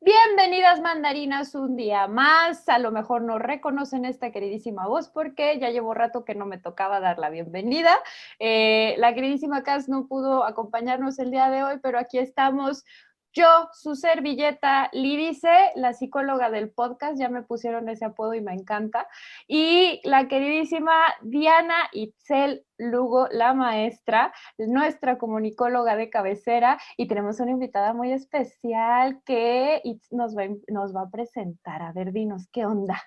Bienvenidas mandarinas un día más. A lo mejor no reconocen esta queridísima voz porque ya llevo rato que no me tocaba dar la bienvenida. La queridísima Cas no pudo acompañarnos el día de hoy, pero aquí estamos. Yo, su servilleta, Lidice, la psicóloga del podcast, ya me pusieron ese apodo y me encanta. Y la queridísima Diana Itzel Lugo, la maestra, nuestra comunicóloga de cabecera, y tenemos una invitada muy especial que nos va a presentar. A ver, dinos, ¿qué onda?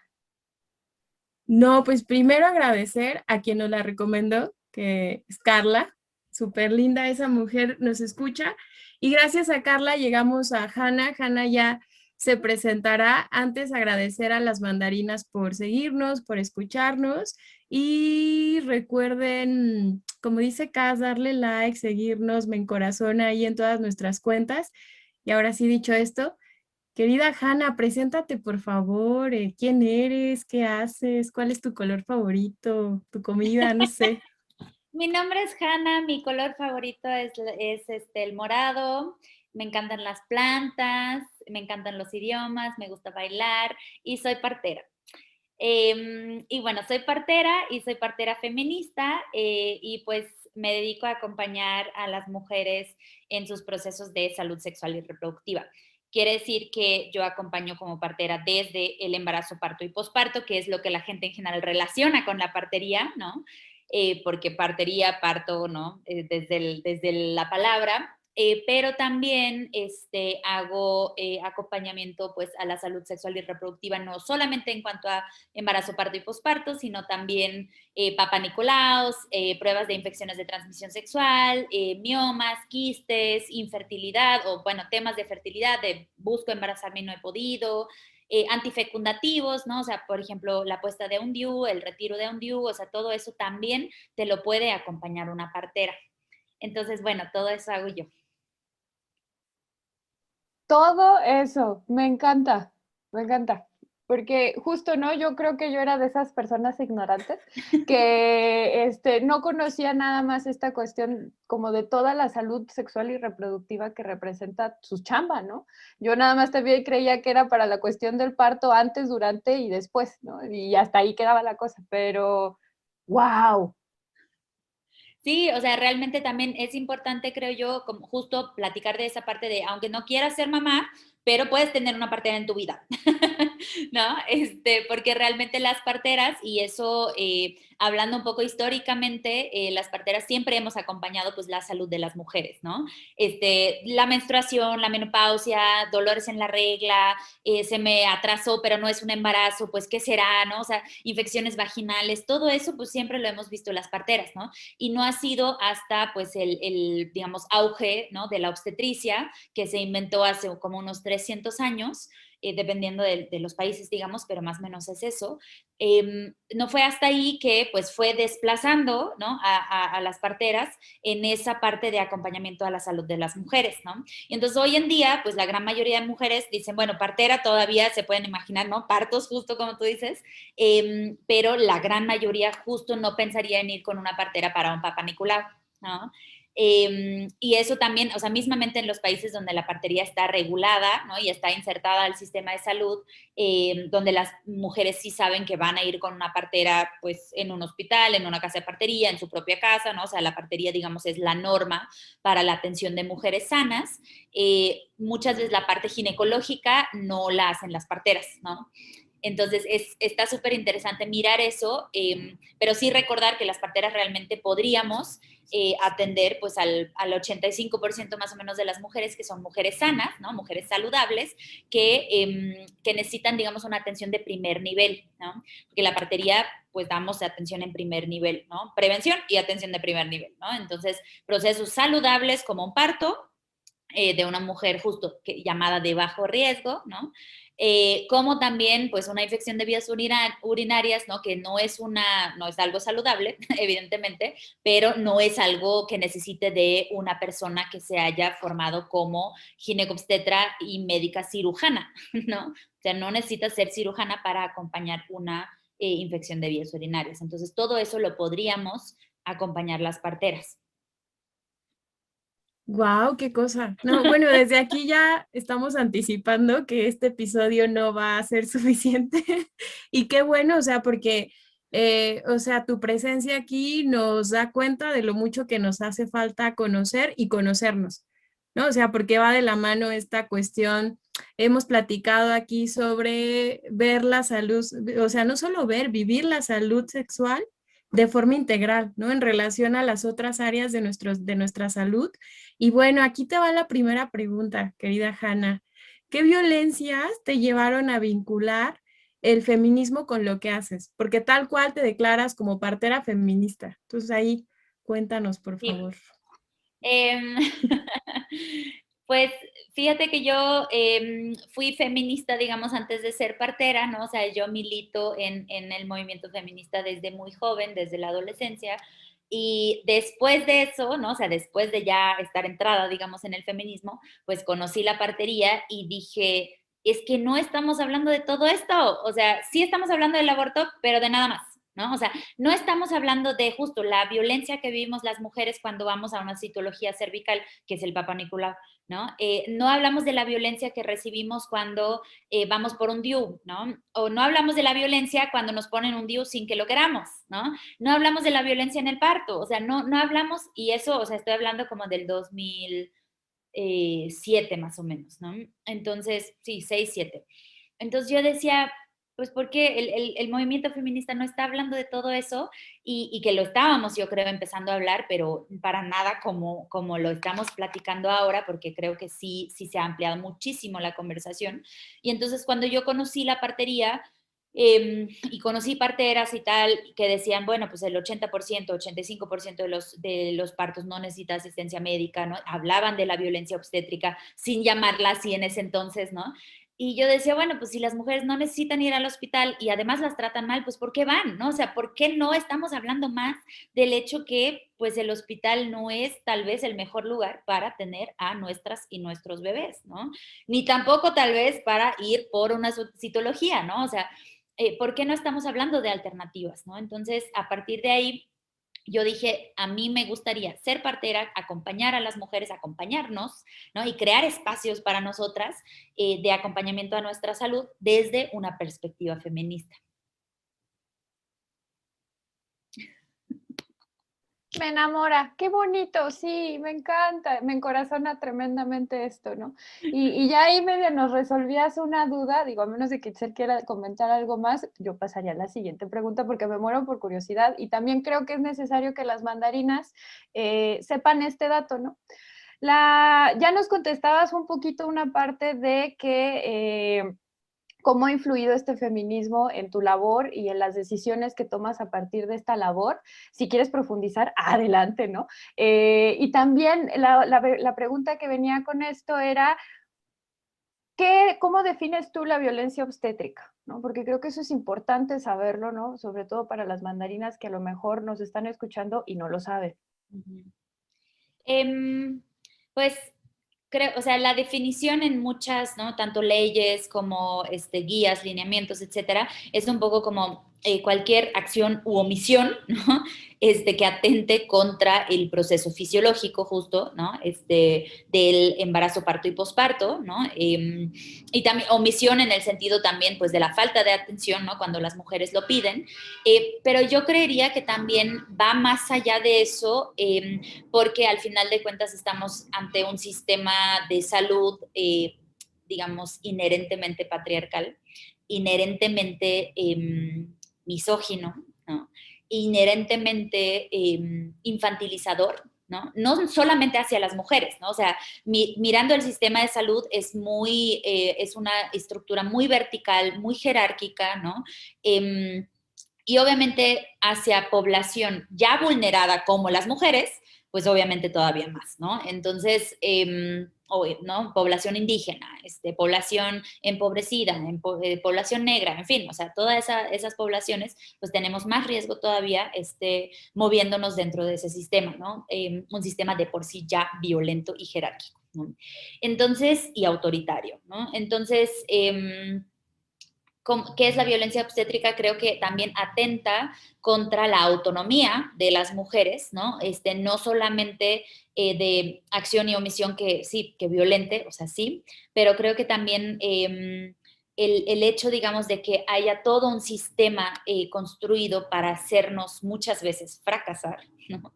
No, pues primero agradecer a quien nos la recomendó, que es Carla, súper linda esa mujer, nos escucha. Y gracias a Carla llegamos a Hanna. Hanna ya se presentará. Antes agradecer a las mandarinas por seguirnos, por escucharnos. Y recuerden, como dice Cas, darle like, seguirnos, me encorazona ahí en todas nuestras cuentas. Y ahora sí, dicho esto. Querida Hanna, preséntate por favor. ¿Quién eres? ¿Qué haces? ¿Cuál es tu color favorito? ¿Tu comida? No sé. Mi nombre es Hanna, mi color favorito es el morado, me encantan las plantas, me encantan los idiomas, me gusta bailar y soy partera. Y bueno, soy partera feminista y pues me dedico a acompañar a las mujeres en sus procesos de salud sexual y reproductiva. Quiere decir que yo acompaño como partera desde el embarazo, parto y posparto, que es lo que la gente en general relaciona con la partería, ¿no? Porque partería, parto, ¿no? Desde la palabra, pero también hago acompañamiento pues a la salud sexual y reproductiva, no solamente en cuanto a embarazo, parto y posparto, sino también Papa Nicolaos, pruebas de infecciones de transmisión sexual, miomas, quistes, infertilidad o bueno, temas de fertilidad, de busco embarazarme y no he podido, antifecundativos, ¿no? O sea, por ejemplo, la puesta de un DIU, el retiro de un DIU, o sea, todo eso también te lo puede acompañar una partera. Entonces, bueno, todo eso hago yo. Todo eso, me encanta. Porque justo, ¿no? Yo creo que yo era de esas personas ignorantes que no conocía nada más esta cuestión como de toda la salud sexual y reproductiva que representa su chamba, ¿no? Yo nada más también creía que era para la cuestión del parto antes, durante y después, ¿no? Y hasta ahí quedaba la cosa, pero wow. Sí, o sea, realmente también es importante, creo yo, como justo platicar de esa parte de, aunque no quieras ser mamá, pero puedes tener una partera en tu vida, ¿no? Porque realmente las parteras, y eso, hablando un poco históricamente, las parteras siempre hemos acompañado pues la salud de las mujeres, ¿no? La menstruación, la menopausia, dolores en la regla, se me atrasó, pero no es un embarazo, pues, ¿qué será, no? O sea, infecciones vaginales, todo eso, pues, siempre lo hemos visto las parteras, ¿no? Y no ha sido hasta, pues, digamos, auge, ¿no? De la obstetricia, que se inventó hace como unos 300 años, dependiendo de los países, digamos, pero más o menos es eso. No fue hasta ahí que pues fue desplazando, ¿no? A las parteras en esa parte de acompañamiento a la salud de las mujeres, ¿no? Y entonces hoy en día, pues la gran mayoría de mujeres dicen, bueno, partera todavía se pueden imaginar, ¿no? Partos, justo como tú dices, pero la gran mayoría justo no pensaría en ir con una partera para un Papa Nicolau, ¿no? Y eso también, o sea, mismamente en los países donde la partería está regulada, ¿no? Y está insertada al sistema de salud, donde las mujeres sí saben que van a ir con una partera, pues, en un hospital, en una casa de partería, en su propia casa, ¿no? O sea, la partería, digamos, es la norma para la atención de mujeres sanas. Muchas veces la parte ginecológica no la hacen las parteras, ¿no? Entonces, está súper interesante mirar eso, pero sí recordar que las parteras realmente podríamos atender pues al 85% más o menos de las mujeres que son mujeres sanas, ¿no? Mujeres saludables, que necesitan, digamos, una atención de primer nivel, ¿no? Porque la partería, pues damos atención en primer nivel, ¿no? Prevención y atención de primer nivel, ¿no? Entonces, procesos saludables como un parto, de una mujer justo llamada de bajo riesgo, ¿no? Como también pues una infección de vías urinarias, ¿no? Que no es algo saludable, evidentemente, pero no es algo que necesite de una persona que se haya formado como ginecobstetra y médica cirujana, ¿no? O sea, no necesita ser cirujana para acompañar una infección de vías urinarias. Entonces, todo eso lo podríamos acompañar las parteras. Wow, qué cosa. No, bueno, desde aquí ya estamos anticipando que este episodio no va a ser suficiente. Y qué bueno, o sea, porque, o sea, tu presencia aquí nos da cuenta de lo mucho que nos hace falta conocer y conocernos, ¿no? O sea, porque va de la mano esta cuestión. Hemos platicado aquí sobre ver la salud, o sea, no solo ver, vivir la salud sexual de forma integral, ¿no? En relación a las otras áreas de de nuestra salud. Y bueno, aquí te va la primera pregunta, querida Hanna. ¿Qué violencias te llevaron a vincular el feminismo con lo que haces? Porque tal cual te declaras como partera feminista. Entonces ahí cuéntanos, por Sí. favor. Em, pues fíjate que yo fui feminista, digamos, antes de ser partera, ¿no? O sea, yo milito en el movimiento feminista desde muy joven, desde la adolescencia. Y después de eso, ¿no? O sea, después de ya estar entrada, digamos, en el feminismo, pues conocí la partería y dije, es que no estamos hablando de todo esto. O sea, sí estamos hablando del aborto, pero de nada más, ¿no? O sea, no estamos hablando de justo la violencia que vivimos las mujeres cuando vamos a una citología cervical, que es el Papa Nicolau, ¿no? No hablamos de la violencia que recibimos cuando vamos por un DIU, ¿no? O no hablamos de la violencia cuando nos ponen un DIU sin que lo queramos, ¿no? No hablamos de la violencia en el parto, o sea, no hablamos, y eso, o sea, estoy hablando como del 2007 más o menos, ¿no? Entonces, sí, 6, 7. Entonces yo decía, pues porque el movimiento feminista no está hablando de todo eso y que lo estábamos, yo creo, empezando a hablar, pero para nada como lo estamos platicando ahora, porque creo que sí se ha ampliado muchísimo la conversación. Y entonces cuando yo conocí la partería, y conocí parteras y tal, que decían, bueno, pues el 80%, 85% de los partos no necesita asistencia médica, ¿no? Hablaban de la violencia obstétrica sin llamarla así en ese entonces, ¿no? Y yo decía, bueno, pues si las mujeres no necesitan ir al hospital y además las tratan mal, pues ¿por qué van? ¿No? O sea, ¿por qué no estamos hablando más del hecho que pues el hospital no es tal vez el mejor lugar para tener a nuestras y nuestros bebés, ¿no? Ni tampoco tal vez para ir por una citología, ¿no? O sea, ¿por qué no estamos hablando de alternativas, ¿no? Entonces, a partir de ahí, yo dije, a mí me gustaría ser partera, acompañar a las mujeres, acompañarnos, ¿no? Y crear espacios para nosotras de acompañamiento a nuestra salud desde una perspectiva feminista. Me enamora, qué bonito, sí, me encanta, me encorazona tremendamente esto, ¿no? Y ya ahí medio nos resolvías una duda, digo, a menos de que Itzel quiera comentar algo más, yo pasaría a la siguiente pregunta porque me muero por curiosidad y también creo que es necesario que las mandarinas sepan este dato, ¿no? Ya nos contestabas un poquito una parte de que cómo ha influido este feminismo en tu labor y en las decisiones que tomas a partir de esta labor. Si quieres profundizar, adelante, ¿no? Y también la pregunta que venía con esto era, ¿cómo defines tú la violencia obstétrica? ¿No? Porque creo que eso es importante saberlo, ¿no? Sobre todo para las mandarinas que a lo mejor nos están escuchando y no lo saben. Pues creo, o sea, la definición en muchas, ¿no? Tanto leyes como guías, lineamientos, etcétera, es un poco como cualquier acción u omisión, ¿no? Que atente contra el proceso fisiológico justo, ¿no? Del embarazo, parto y posparto, ¿no? Y también omisión en el sentido también, pues, de la falta de atención, ¿no? Cuando las mujeres lo piden. Pero yo creería que también va más allá de eso, porque al final de cuentas estamos ante un sistema de salud, digamos, inherentemente patriarcal, inherentemente misógino, ¿no? Inherentemente infantilizador, ¿no? No solamente hacia las mujeres, ¿no? O sea, mirando el sistema de salud es es una estructura muy vertical, muy jerárquica, ¿no? Y obviamente hacia población ya vulnerada como las mujeres, pues obviamente todavía más, ¿no? Entonces, ¿no? Población indígena, población empobrecida, población negra, en fin, o sea, todas esas poblaciones, pues tenemos más riesgo todavía moviéndonos dentro de ese sistema, ¿no? Un sistema de por sí ya violento y jerárquico, ¿no? Entonces, y autoritario, ¿no? Entonces, ¿qué es la violencia obstétrica? Creo que también atenta contra la autonomía de las mujeres, ¿no? No solamente de acción y omisión que sí, que violente, o sea, sí, pero creo que también el hecho, digamos, de que haya todo un sistema construido para hacernos muchas veces fracasar, ¿no?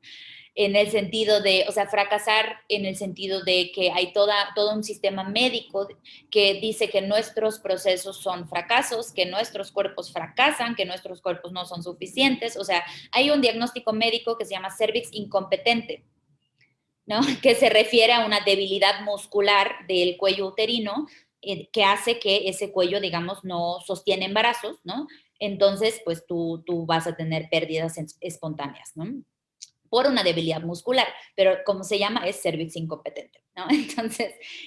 En el sentido de, o sea, fracasar en el sentido de que hay todo un sistema médico que dice que nuestros procesos son fracasos, que nuestros cuerpos fracasan, que nuestros cuerpos no son suficientes. O sea, hay un diagnóstico médico que se llama cervix incompetente, ¿no? Que se refiere a una debilidad muscular del cuello uterino que hace que ese cuello, digamos, no sostiene embarazos, ¿no? Entonces, pues tú vas a tener pérdidas espontáneas, ¿no? Por una debilidad muscular, pero como se llama es cervix incompetente, ¿no?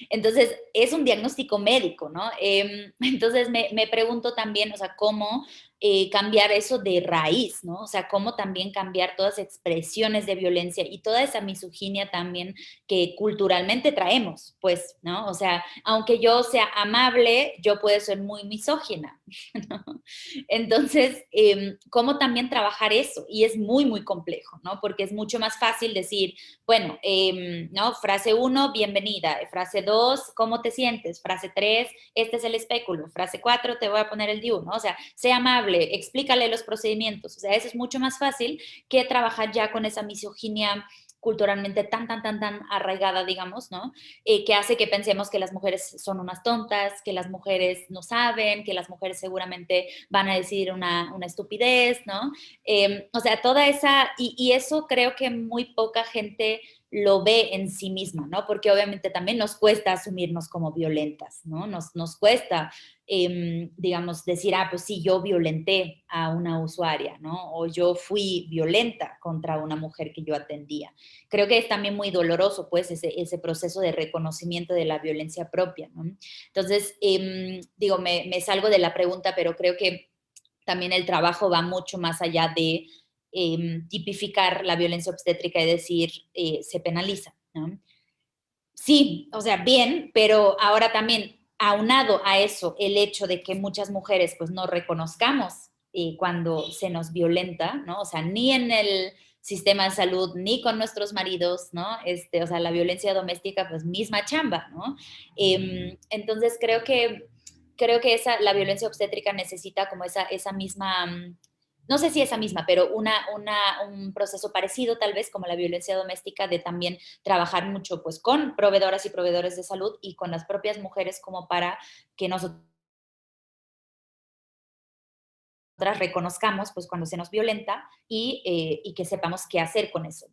Entonces es un diagnóstico médico, ¿no? Entonces me pregunto también, o sea, cómo cambiar eso de raíz, ¿no? O sea, cómo también cambiar todas las expresiones de violencia y toda esa misoginia también que culturalmente traemos, pues, ¿no? O sea, aunque yo sea amable, yo puedo ser muy misógina, ¿no? Entonces, ¿cómo también trabajar eso? Y es muy, muy complejo, ¿no? Porque es mucho más fácil decir, bueno, ¿no? Frase 1, bienvenida. Frase 2, ¿cómo te sientes? Frase 3, este es el espéculo. Frase 4, te voy a poner el DIU, ¿no? O sea, sea amable, explícale los procedimientos. O sea, eso es mucho más fácil que trabajar ya con esa misoginia culturalmente tan arraigada, digamos, ¿no? Que hace que pensemos que las mujeres son unas tontas, que las mujeres no saben, que las mujeres seguramente van a decir una estupidez, ¿no? O sea, toda esa, y eso creo que muy poca gente lo ve en sí misma, ¿no? Porque obviamente también nos cuesta asumirnos como violentas, ¿no? Nos cuesta, digamos, decir, pues sí, yo violenté a una usuaria, ¿no? O yo fui violenta contra una mujer que yo atendía. Creo que es también muy doloroso, pues, ese proceso de reconocimiento de la violencia propia, ¿no? Entonces, digo, me salgo de la pregunta, pero creo que también el trabajo va mucho más allá de tipificar la violencia obstétrica y decir, se penaliza, ¿no? Sí, o sea, bien, pero ahora también aunado a eso el hecho de que muchas mujeres pues no reconozcamos cuando se nos violenta, ¿no? O sea, ni en el sistema de salud, ni con nuestros maridos, ¿no? O sea, la violencia doméstica, pues misma chamba, ¿no? Entonces creo que la violencia obstétrica necesita como esa misma no sé si esa misma, pero un proceso parecido tal vez como la violencia doméstica de también trabajar mucho pues con proveedoras y proveedores de salud y con las propias mujeres como para que nosotras reconozcamos pues cuando se nos violenta y que sepamos qué hacer con eso.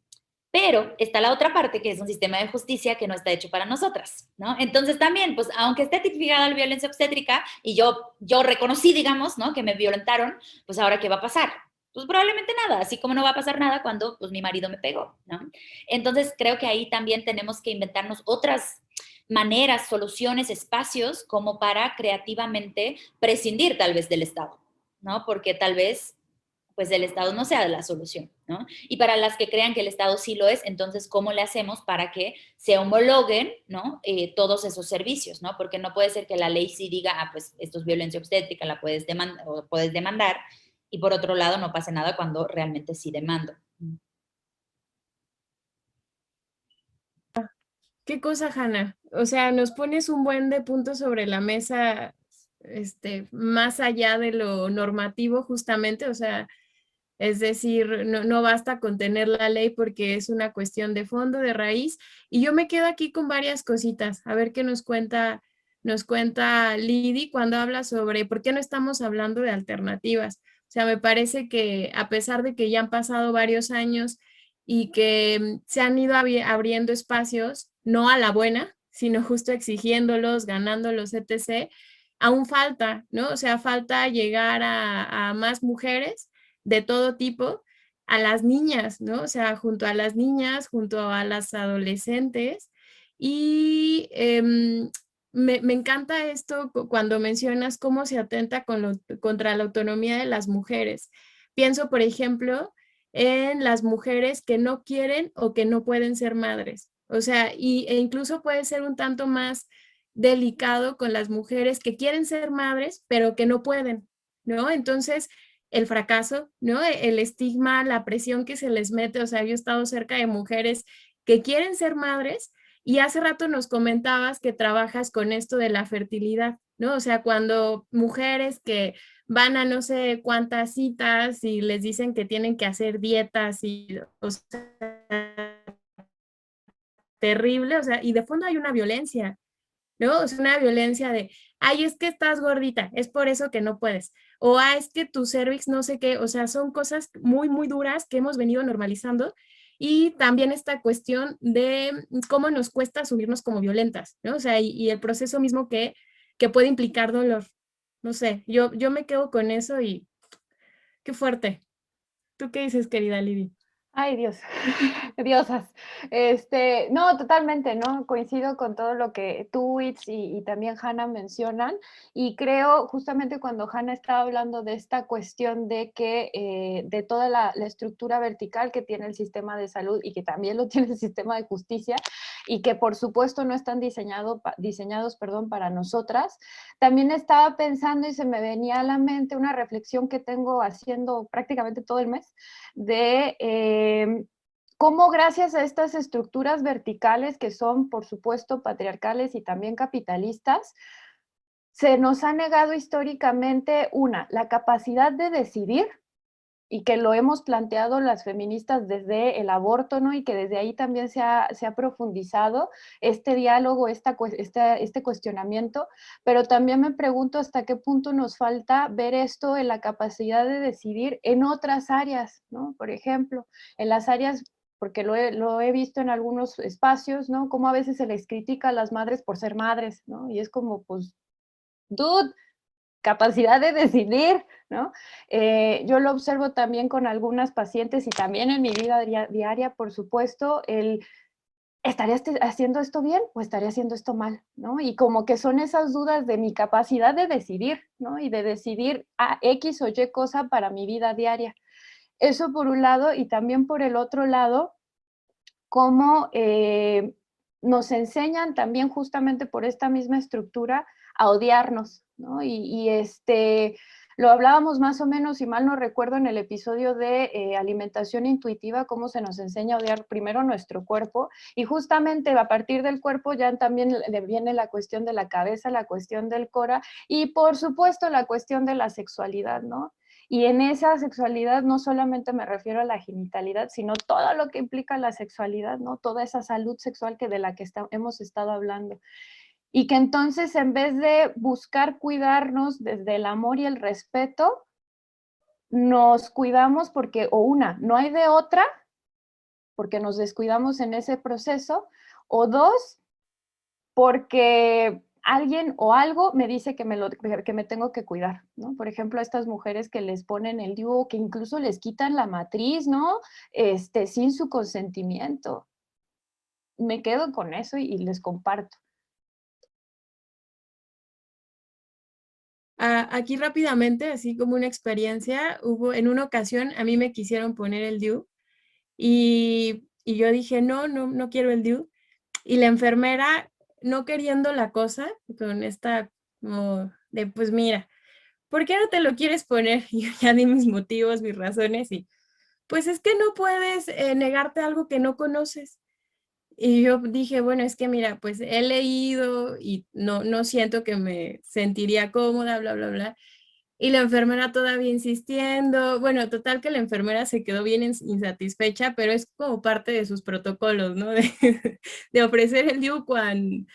Pero está la otra parte, que es un sistema de justicia que no está hecho para nosotras, ¿no? Entonces también, pues aunque esté tipificada la violencia obstétrica y yo reconocí, digamos, ¿no? Que me violentaron, pues ahora, ¿qué va a pasar? Pues probablemente nada, así como no va a pasar nada cuando pues mi marido me pegó, ¿no? Entonces creo que ahí también tenemos que inventarnos otras maneras, soluciones, espacios como para creativamente prescindir tal vez del Estado, ¿no? Porque tal vez pues el Estado no sea la solución, ¿no? Y para las que crean que el Estado sí lo es, entonces, ¿cómo le hacemos para que se homologuen, ¿no? Todos esos servicios, ¿no? Porque no puede ser que la ley sí diga, pues esto es violencia obstétrica, la puedes demandar, o puedes demandar, y por otro lado no pase nada cuando realmente sí demando. Qué cosa, Hanna. O sea, nos pones un buen de puntos sobre la mesa, más allá de lo normativo, justamente. O sea, es decir, no basta con tener la ley porque es una cuestión de fondo, de raíz. Y yo me quedo aquí con varias cositas. A ver qué nos cuenta Lidi cuando habla sobre por qué no estamos hablando de alternativas. O sea, me parece que a pesar de que ya han pasado varios años y que se han ido abriendo espacios, no a la buena, sino justo exigiéndolos, ganándolos, etc., aún falta, ¿no? O sea, falta llegar a más mujeres de todo tipo, a las niñas, ¿no? O sea, junto a las niñas, junto a las adolescentes. Y me encanta esto cuando mencionas cómo se atenta contra la autonomía de las mujeres. Pienso, por ejemplo, en las mujeres que no quieren o que no pueden ser madres. O sea, e incluso puede ser un tanto más delicado con las mujeres que quieren ser madres, pero que no pueden, ¿no? Entonces, el fracaso, ¿no? El estigma, la presión que se les mete, o sea, yo he estado cerca de mujeres que quieren ser madres y hace rato nos comentabas que trabajas con esto de la fertilidad, ¿no? O sea, cuando mujeres que van a no sé cuántas citas y les dicen que tienen que hacer dietas y, o sea, terrible, o sea, y de fondo hay una violencia, ¿no? Es una violencia de, ay, es que estás gordita, es por eso que no puedes. O, ah, es que tu cervix no sé qué, o sea, son cosas muy, muy duras que hemos venido normalizando. Y también esta cuestión de cómo nos cuesta asumirnos como violentas, ¿no? O sea, y el proceso mismo que puede implicar dolor. No sé, yo me quedo con eso y qué fuerte. ¿Tú qué dices, querida Lidia? Ay, Dios, diosas. No, totalmente, ¿no? Coincido con todo lo que tú, Itz, y también Hannah mencionan. Y creo, justamente cuando Hannah estaba hablando de esta cuestión de que, de toda la estructura vertical que tiene el sistema de salud y que también lo tiene el sistema de justicia, y que por supuesto no están diseñados, perdón, para nosotras, también estaba pensando y se me venía a la mente una reflexión que tengo haciendo prácticamente todo el mes de cómo gracias a estas estructuras verticales que son, por supuesto, patriarcales y también capitalistas, se nos ha negado históricamente la capacidad de decidir y que lo hemos planteado las feministas desde el aborto, ¿no? Y que desde ahí también se ha profundizado este diálogo, este cuestionamiento, pero también me pregunto hasta qué punto nos falta ver esto en la capacidad de decidir en otras áreas, ¿no? Por ejemplo, en las áreas, porque lo he visto en algunos espacios, ¿no? Como a veces se les critica a las madres por ser madres, ¿no? Y es como, pues, dude, capacidad de decidir, ¿no? Yo lo observo también con algunas pacientes y también en mi vida diaria, por supuesto, ¿estaría haciendo esto bien o estaría haciendo esto mal? ¿No? Y como que son esas dudas de mi capacidad de decidir, ¿no? Y de decidir a X o Y cosa para mi vida diaria. Eso por un lado, y también por el otro lado, cómo nos enseñan también justamente por esta misma estructura a odiarnos, ¿no? Lo hablábamos más o menos, si mal no recuerdo, en el episodio de alimentación intuitiva, cómo se nos enseña a odiar primero nuestro cuerpo y justamente a partir del cuerpo ya también le viene la cuestión de la cabeza, la cuestión del cora y por supuesto la cuestión de la sexualidad, ¿no? Y en esa sexualidad no solamente me refiero a la genitalidad, sino todo lo que implica la sexualidad, ¿no? Toda esa salud sexual de la que hemos estado hablando. Y que entonces en vez de buscar cuidarnos desde el amor y el respeto, nos cuidamos porque, no hay de otra, porque nos descuidamos en ese proceso, o dos, porque alguien o algo me dice que me tengo que cuidar, ¿no? Por ejemplo, a estas mujeres que les ponen el DIU, que incluso les quitan la matriz, ¿no? Sin su consentimiento. Me quedo con eso y les comparto. Aquí rápidamente, así como una experiencia, hubo en una ocasión, a mí me quisieron poner el DIU y yo dije, no quiero el DIU. Y la enfermera, no queriendo la cosa, con esta como de, pues mira, ¿por qué no te lo quieres poner? Y yo ya di mis motivos, mis razones y pues es que no puedes negarte algo que no conoces. Y yo dije, bueno, es que mira, pues he leído y no siento que me sentiría cómoda, bla, bla, bla. Y la enfermera todavía insistiendo. Bueno, total que la enfermera se quedó bien insatisfecha, pero es como parte de sus protocolos, ¿no? De ofrecer el DIU cuan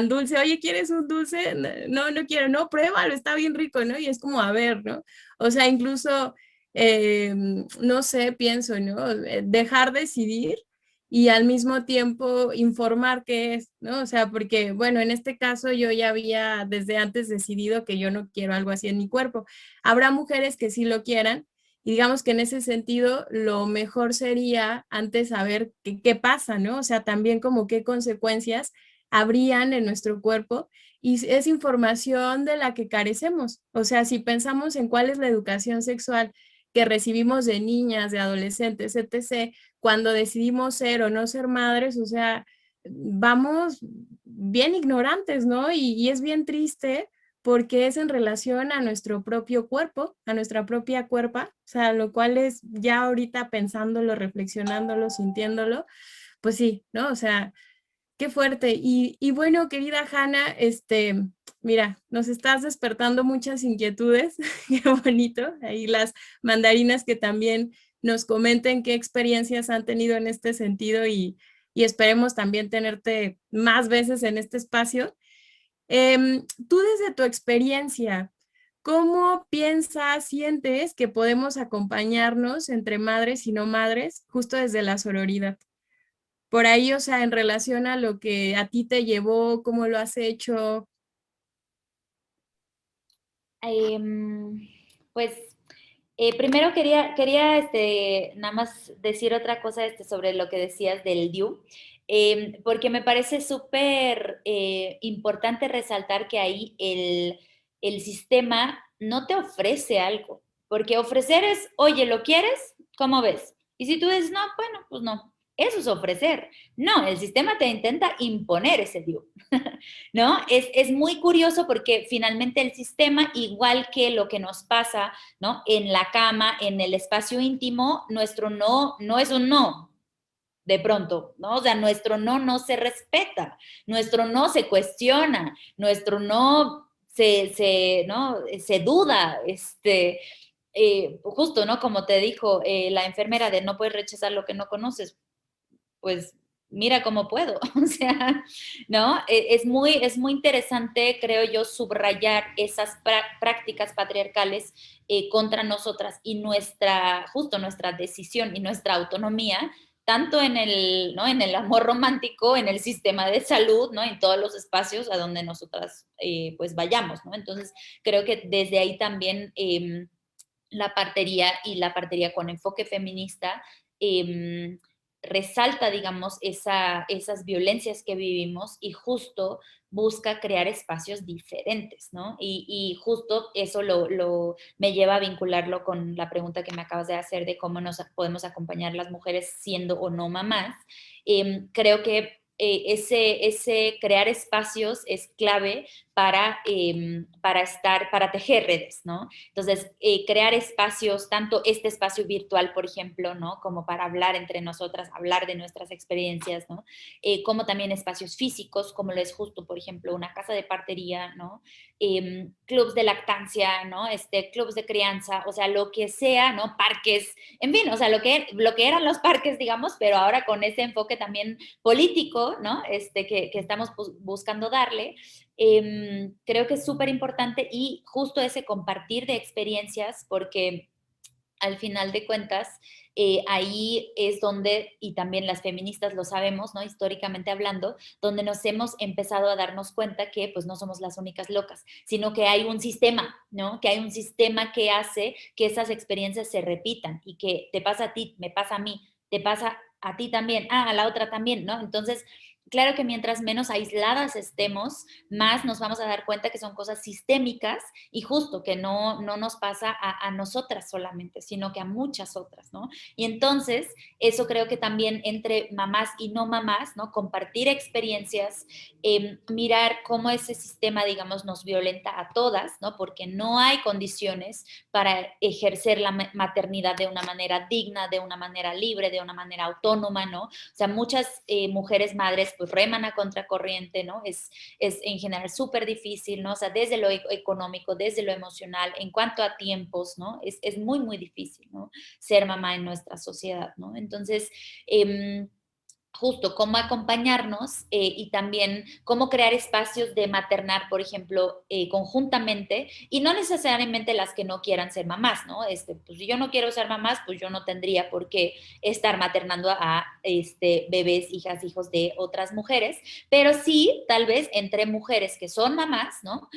dulce. Oye, ¿quieres un dulce? No quiero. No, pruébalo, está bien rico, ¿no? Y es como, a ver, ¿no? O sea, incluso, no sé, pienso, ¿no? Dejar decidir y al mismo tiempo informar qué es, ¿no? O sea, porque, bueno, en este caso yo ya había desde antes decidido que yo no quiero algo así en mi cuerpo. Habrá mujeres que sí lo quieran y digamos que en ese sentido lo mejor sería antes saber qué pasa, ¿no? O sea, también como qué consecuencias habrían en nuestro cuerpo y es información de la que carecemos. O sea, si pensamos en cuál es la educación sexual que recibimos de niñas, de adolescentes, etc., cuando decidimos ser o no ser madres, o sea, vamos bien ignorantes, ¿no? Y es bien triste porque es en relación a nuestro propio cuerpo, a nuestra propia cuerpa, o sea, lo cual es ya ahorita pensándolo, reflexionándolo, sintiéndolo, pues sí, ¿no? O sea, qué fuerte. Y bueno, querida Hanna, mira, nos estás despertando muchas inquietudes, qué bonito. Ahí las mandarinas que también nos comenten qué experiencias han tenido en este sentido y esperemos también tenerte más veces en este espacio. Tú desde tu experiencia, ¿cómo piensas, sientes que podemos acompañarnos entre madres y no madres justo desde la sororidad? Por ahí, o sea, en relación a lo que a ti te llevó, cómo lo has hecho. Em, pues primero quería nada más decir otra cosa sobre lo que decías del DIU, porque me parece súper importante resaltar que ahí el sistema no te ofrece algo, porque ofrecer es, oye, ¿lo quieres? ¿Cómo ves? Y si tú dices, no, bueno, pues no. Eso es ofrecer. No, el sistema te intenta imponer ese DIU. ¿No? Es muy curioso porque finalmente el sistema, igual que lo que nos pasa, ¿no? En la cama, en el espacio íntimo, nuestro no no es un no, de pronto, ¿no? O sea, nuestro no no se respeta, nuestro no se cuestiona, nuestro no ¿no? Se duda, justo, ¿no? Como te dijo la enfermera de no puedes rechazar lo que no conoces, pues mira cómo puedo, o sea, ¿no? Es muy interesante, creo yo, subrayar esas prácticas patriarcales contra nosotras y justo nuestra decisión y nuestra autonomía, tanto en ¿no? En el amor romántico, en el sistema de salud, ¿no? En todos los espacios a donde nosotras pues vayamos, ¿no? Entonces, creo que desde ahí también la partería con enfoque feminista resalta, digamos, esas violencias que vivimos y justo busca crear espacios diferentes, ¿no? Y justo eso me lleva a vincularlo con la pregunta que me acabas de hacer de cómo nos podemos acompañar las mujeres siendo o no mamás. Creo que ese crear espacios es clave para tejer redes, ¿no? Entonces, crear espacios, tanto este espacio virtual, por ejemplo, ¿no? Como para hablar entre nosotras, hablar de nuestras experiencias, ¿no? Como también espacios físicos, como lo es justo, por ejemplo, una casa de partería, ¿no? Clubs de lactancia, ¿no? Clubs de crianza, o sea, lo que sea, ¿no? Parques, en fin, o sea, lo que eran los parques, digamos, pero ahora con ese enfoque también político, ¿no? Que estamos buscando darle, creo que es súper importante y justo ese compartir de experiencias, porque al final de cuentas, ahí es donde, y también las feministas lo sabemos, ¿no? Históricamente hablando, donde nos hemos empezado a darnos cuenta que pues no somos las únicas locas, sino que hay un sistema, ¿no? Que hay un sistema que hace que esas experiencias se repitan y que te pasa a ti, me pasa a mí, te pasa a ti también, a la otra también, ¿no? Entonces, claro que mientras menos aisladas estemos, más nos vamos a dar cuenta que son cosas sistémicas y justo que no nos pasa a nosotras solamente, sino que a muchas otras, ¿no? Y entonces, eso creo que también entre mamás y no mamás, ¿no? Compartir experiencias, mirar cómo ese sistema, digamos, nos violenta a todas, ¿no? Porque no hay condiciones para ejercer la maternidad de una manera digna, de una manera libre, de una manera autónoma, ¿no? O sea, muchas mujeres madres pues reman a contracorriente, ¿no? Es en general súper difícil, ¿no? O sea, desde lo económico, desde lo emocional, en cuanto a tiempos, ¿no? Es muy, muy difícil, ¿no? Ser mamá en nuestra sociedad, ¿no? Entonces, justo cómo acompañarnos y también cómo crear espacios de maternar, por ejemplo, conjuntamente y no necesariamente las que no quieran ser mamás, ¿no? Pues si yo no quiero ser mamás, pues yo no tendría por qué estar maternando a bebés, hijas, hijos de otras mujeres, pero sí, tal vez entre mujeres que son mamás, ¿no?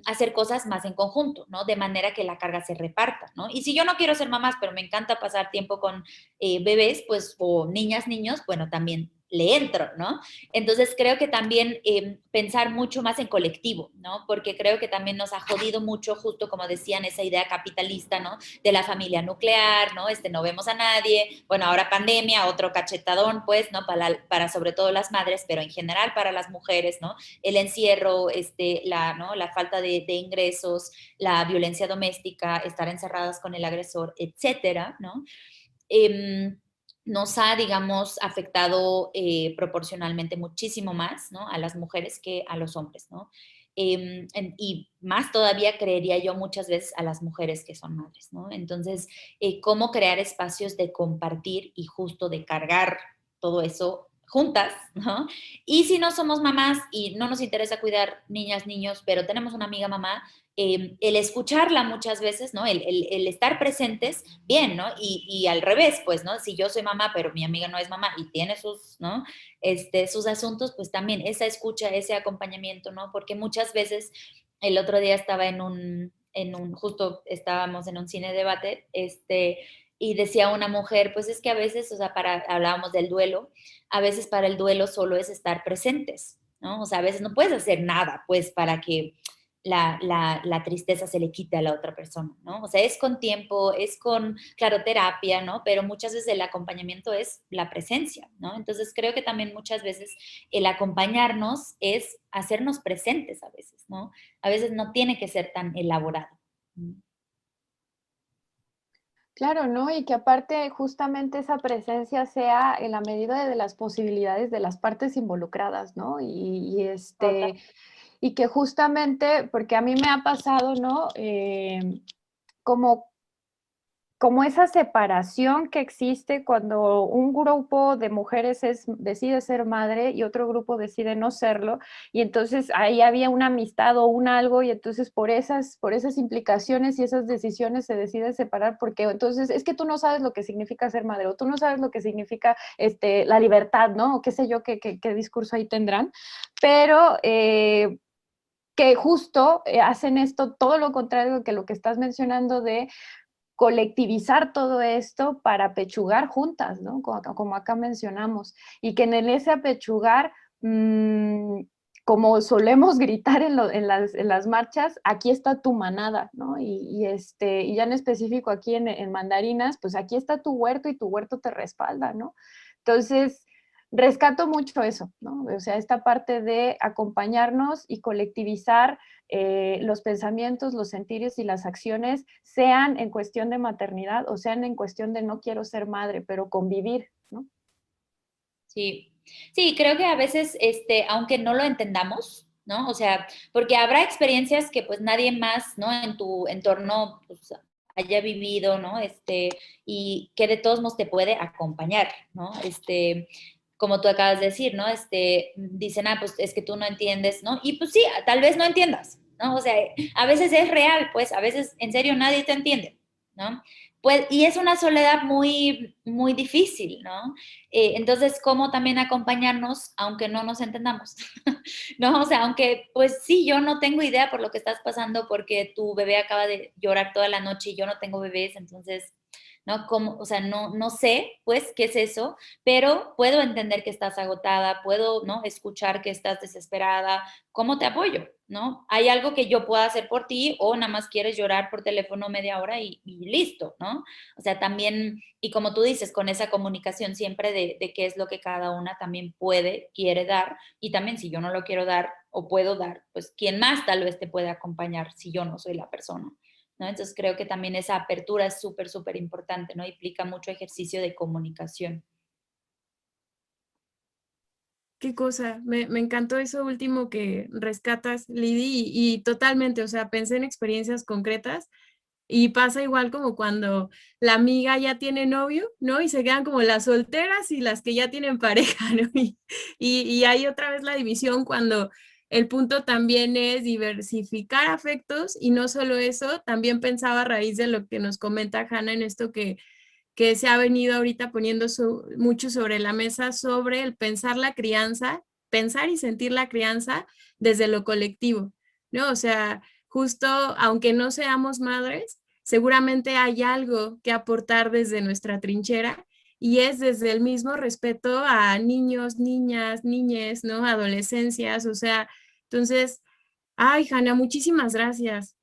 Hacer cosas más en conjunto, ¿no? De manera que la carga se reparta, ¿no? Y si yo no quiero ser mamás, pero me encanta pasar tiempo con bebés, pues, o niñas, niños, bueno, también le entro, ¿no? Entonces creo que también pensar mucho más en colectivo, ¿no? Porque creo que también nos ha jodido mucho, justo como decían, esa idea capitalista, ¿no? De la familia nuclear, ¿no? No vemos a nadie, bueno, ahora pandemia, otro cachetadón, pues, ¿no? Para sobre todo las madres, pero en general para las mujeres, ¿no? El encierro, ¿no? La falta de ingresos, la violencia doméstica, estar encerradas con el agresor, etcétera, ¿no? Nos ha, digamos, afectado proporcionalmente muchísimo más, ¿no? A las mujeres que a los hombres, ¿no? Y más todavía creería yo muchas veces a las mujeres que son madres, ¿no? Entonces, cómo crear espacios de compartir y justo de cargar todo eso juntas, ¿no? Y si no somos mamás y no nos interesa cuidar niñas, niños, pero tenemos una amiga mamá, el escucharla muchas veces, ¿no? El estar presentes, bien, ¿no? Y al revés, pues, ¿no? Si yo soy mamá, pero mi amiga no es mamá y tiene sus, ¿no? Sus asuntos, pues también esa escucha, ese acompañamiento, ¿no? Porque muchas veces, el otro día estaba justo estábamos en un cine debate, y decía una mujer, pues es que a veces, o sea, hablábamos del duelo, a veces para el duelo solo es estar presentes, ¿no? O sea, a veces no puedes hacer nada, pues, para que la tristeza se le quite a la otra persona, ¿no? O sea, es con tiempo, es con, claro, terapia, ¿no? Pero muchas veces el acompañamiento es la presencia, ¿no? Entonces creo que también muchas veces el acompañarnos es hacernos presentes a veces, ¿no? A veces no tiene que ser tan elaborado. Claro, ¿no? Y que aparte justamente esa presencia sea en la medida de las posibilidades de las partes involucradas, ¿no? Y que justamente, porque a mí me ha pasado, ¿no? Como como esa separación que existe cuando un grupo de mujeres decide ser madre y otro grupo decide no serlo, y entonces ahí había una amistad o un algo, y entonces por esas implicaciones y esas decisiones se decide separar, porque entonces es que tú no sabes lo que significa ser madre, o tú no sabes lo que significa la libertad, ¿no? O qué sé yo, qué discurso ahí tendrán, pero que justo hacen esto, todo lo contrario que lo que estás mencionando de colectivizar todo esto para apechugar juntas, ¿no? Como acá mencionamos, y que en ese apechugar, como solemos gritar en las marchas, aquí está tu manada, ¿no? Y ya en específico aquí en Mandarinas, pues aquí está tu huerto y tu huerto te respalda, ¿no? Entonces, rescato mucho eso, ¿no? O sea, esta parte de acompañarnos y colectivizar los pensamientos, los sentires y las acciones, sean en cuestión de maternidad o sean en cuestión de no quiero ser madre, pero convivir, ¿no? Sí, sí, creo que a veces, aunque no lo entendamos, ¿no? O sea, porque habrá experiencias que pues nadie más, ¿no? En tu entorno pues, haya vivido, ¿no? Y que de todos modos te puede acompañar, ¿no? Como tú acabas de decir, ¿no? Dicen, pues es que tú no entiendes, ¿no? Y pues sí, tal vez no entiendas, ¿no? O sea, a veces es real, pues a veces en serio nadie te entiende, ¿no? Pues, y es una soledad muy, muy difícil, ¿no? Entonces, ¿cómo también acompañarnos aunque no nos entendamos? ¿No? O sea, aunque, pues sí, yo no tengo idea por lo que estás pasando porque tu bebé acaba de llorar toda la noche y yo no tengo bebés, entonces, ¿no? ¿Cómo? O sea, no sé, pues, qué es eso, pero puedo entender que estás agotada, puedo, ¿no? Escuchar que estás desesperada, ¿cómo te apoyo? ¿No? ¿Hay algo que yo pueda hacer por ti o nada más quieres llorar por teléfono media hora y listo, ¿no? O sea, también, y como tú dices, con esa comunicación siempre de qué es lo que cada una también puede, quiere dar, y también si yo no lo quiero dar o puedo dar, pues quién más tal vez te puede acompañar si yo no soy la persona, ¿no? Entonces creo que también esa apertura es súper, súper importante, ¿no? Implica mucho ejercicio de comunicación. Qué cosa, me encantó eso último que rescatas, Lidy, y totalmente, o sea, pensé en experiencias concretas y pasa igual como cuando la amiga ya tiene novio, ¿no? Y se quedan como las solteras y las que ya tienen pareja, ¿no? Y hay otra vez la división cuando el punto también es diversificar afectos y no solo eso, también pensaba a raíz de lo que nos comenta Hannah en esto que se ha venido ahorita poniendo mucho sobre la mesa sobre el pensar la crianza, pensar y sentir la crianza desde lo colectivo, ¿no? O sea, justo aunque no seamos madres, seguramente hay algo que aportar desde nuestra trinchera y es desde el mismo respeto a niños, niñas, niñes, ¿no? Adolescencias, o sea, entonces, ay, Hanna, muchísimas gracias.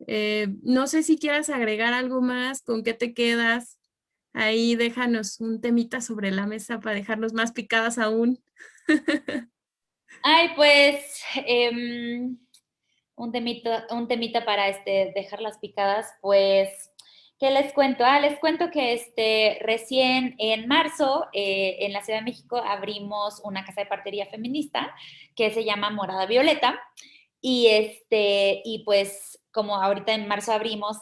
No sé si quieras agregar algo más, ¿con qué te quedas? Ahí déjanos un temita sobre la mesa para dejarnos más picadas aún. Ay, pues un temita para dejar las picadas, pues, ¿qué les cuento? Les cuento que recién en marzo en la Ciudad de México abrimos una casa de partería feminista que se llama Morada Violeta y pues como ahorita en marzo abrimos,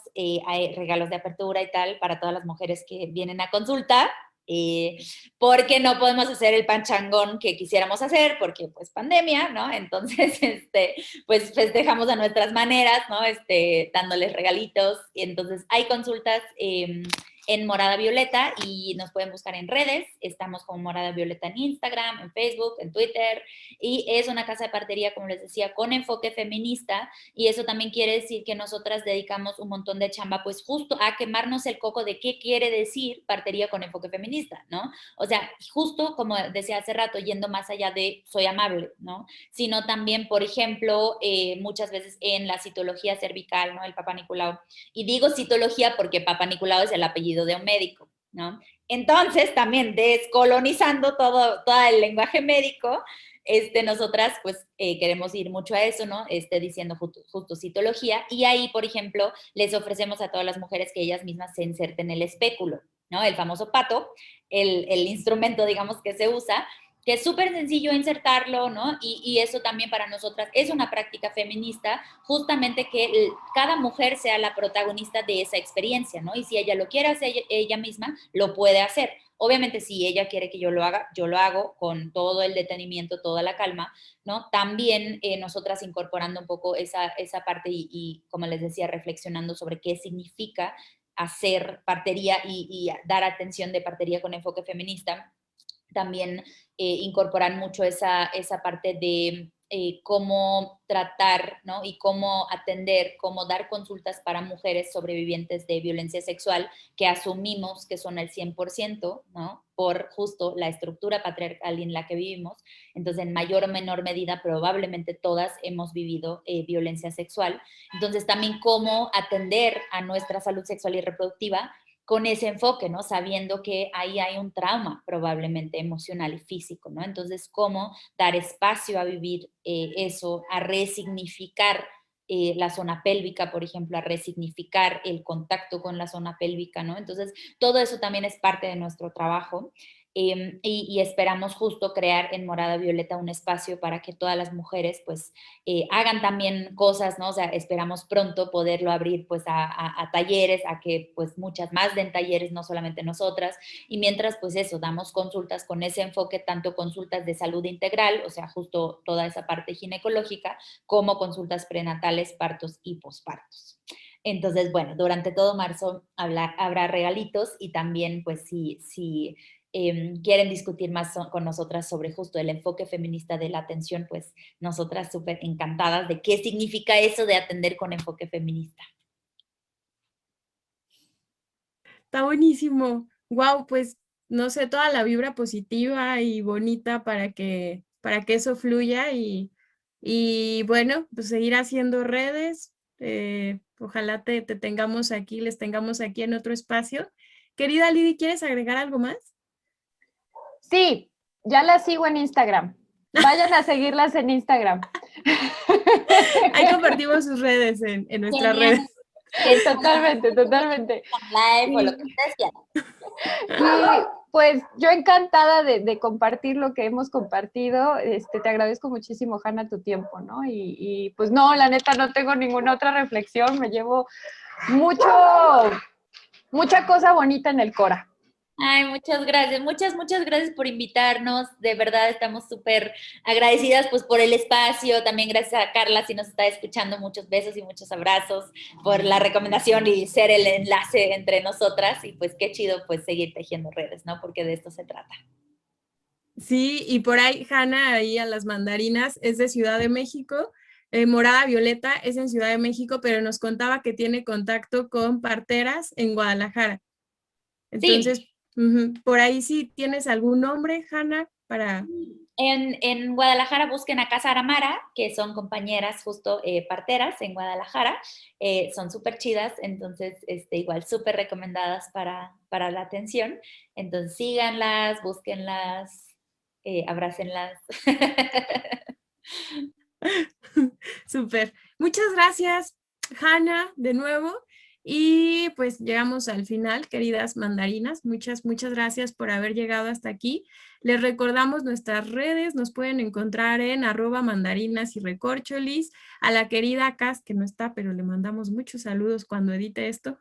hay regalos de apertura y tal para todas las mujeres que vienen a consulta, eh, porque no podemos hacer el panchangón que quisiéramos hacer, porque pues pandemia, ¿no? Entonces, pues festejamos a nuestras maneras, ¿no? Dándoles regalitos. Y entonces hay consultas en Morada Violeta y nos pueden buscar en redes. Estamos como Morada Violeta en Instagram, en Facebook, en Twitter. Y es una casa de partería, como les decía, con enfoque feminista. Y eso también quiere decir que nosotras dedicamos un montón de chamba, pues justo a quemarnos el coco de qué quiere decir partería con enfoque feminista, ¿no? O sea, justo como decía hace rato, yendo más allá de soy amable, ¿no? Sino también, por ejemplo, muchas veces en la citología cervical, ¿no? El Papa Nicolau. Y digo citología porque Papa Nicolau es el apellido de un médico, ¿no? Entonces, también descolonizando todo el lenguaje médico, nosotras pues queremos ir mucho a eso, ¿no? Diciendo justo citología, y ahí, por ejemplo, les ofrecemos a todas las mujeres que ellas mismas se inserten el espéculo, ¿no? El famoso pato, el instrumento, digamos, que se usa, que es súper sencillo insertarlo, ¿no? Y eso también para nosotras es una práctica feminista, justamente que cada mujer sea la protagonista de esa experiencia, ¿no? Y si ella lo quiere hacer ella misma, lo puede hacer. Obviamente, si ella quiere que yo lo haga, yo lo hago con todo el detenimiento, toda la calma, ¿no? También nosotras incorporando un poco esa parte y, como les decía, reflexionando sobre qué significa hacer partería y dar atención de partería con enfoque feminista, también incorporar mucho esa parte de cómo tratar, ¿no? Y cómo atender, cómo dar consultas para mujeres sobrevivientes de violencia sexual que asumimos que son el 100%, ¿no? Por justo la estructura patriarcal en la que vivimos. Entonces, en mayor o menor medida, probablemente todas hemos vivido violencia sexual. Entonces, también cómo atender a nuestra salud sexual y reproductiva con ese enfoque, ¿no? Sabiendo que ahí hay un trauma probablemente emocional y físico, ¿no? Entonces, cómo dar espacio a vivir eso, a resignificar la zona pélvica, por ejemplo, a resignificar el contacto con la zona pélvica, ¿no? Entonces, todo eso también es parte de nuestro trabajo. Y esperamos justo crear en Morada Violeta un espacio para que todas las mujeres pues hagan también cosas, ¿no? O sea, esperamos pronto poderlo abrir pues a talleres, a que pues muchas más den talleres, no solamente nosotras, y mientras pues eso, damos consultas con ese enfoque, tanto consultas de salud integral, o sea, justo toda esa parte ginecológica, como consultas prenatales, partos y pospartos. Entonces, bueno, durante todo marzo habrá regalitos y también pues si quieren discutir más con nosotras sobre justo el enfoque feminista de la atención, pues nosotras súper encantadas de qué significa eso de atender con enfoque feminista. Está buenísimo. Wow, pues no sé, toda la vibra positiva y bonita para que eso fluya y bueno, pues seguir haciendo redes. Ojalá te tengamos aquí, les tengamos aquí en otro espacio. Querida Lidy, ¿quieres agregar algo más? Sí, ya las sigo en Instagram. Vayan a seguirlas en Instagram. Ahí compartimos sus redes en nuestras Genial. redes. Totalmente, totalmente. Live o lo Y, que ustedes quieran. y, pues yo encantada de compartir lo que hemos compartido. Te agradezco muchísimo, Hanna, tu tiempo, ¿no? Y pues no, la neta no tengo ninguna otra reflexión. Me llevo mucha cosa bonita en el cora. Ay, muchas gracias, muchas gracias por invitarnos, de verdad estamos súper agradecidas pues por el espacio, también gracias a Carla si nos está escuchando, muchos besos y muchos abrazos por la recomendación y ser el enlace entre nosotras y pues qué chido pues seguir tejiendo redes, ¿no? Porque de esto se trata. Sí, y por ahí Hanna, ahí a las mandarinas, es de Ciudad de México. Morada Violeta es en Ciudad de México, pero nos contaba que tiene contacto con parteras en Guadalajara. Entonces, Sí. Por ahí sí tienes algún nombre, Hanna, para... En Guadalajara busquen a Casa Aramara, que son compañeras justo parteras en Guadalajara. Son súper chidas, entonces igual súper recomendadas para la atención. Entonces síganlas, búsquenlas, abrácenlas. Súper. Muchas gracias, Hanna, de nuevo. Y pues llegamos al final, queridas mandarinas. Muchas gracias por haber llegado hasta aquí. Les recordamos nuestras redes, nos pueden encontrar en @mandarinas y recorcholis. A la querida Cas, que no está, pero le mandamos muchos saludos cuando edite esto.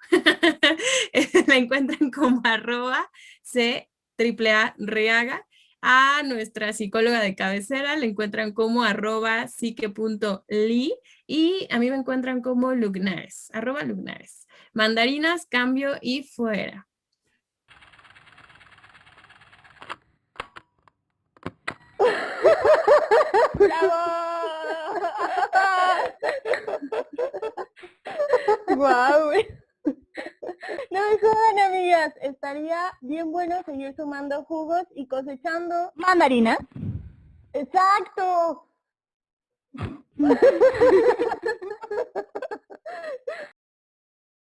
La encuentran como @C_AAA_Reaga. A nuestra psicóloga de cabecera la encuentran como @psique.li y a mí me encuentran como Lugnares, @Lugnares. Mandarinas, cambio y fuera. ¡Bravo! ¡Guau! No me jodan, amigas. Estaría bien bueno seguir sumando jugos y cosechando mandarinas. ¡Exacto!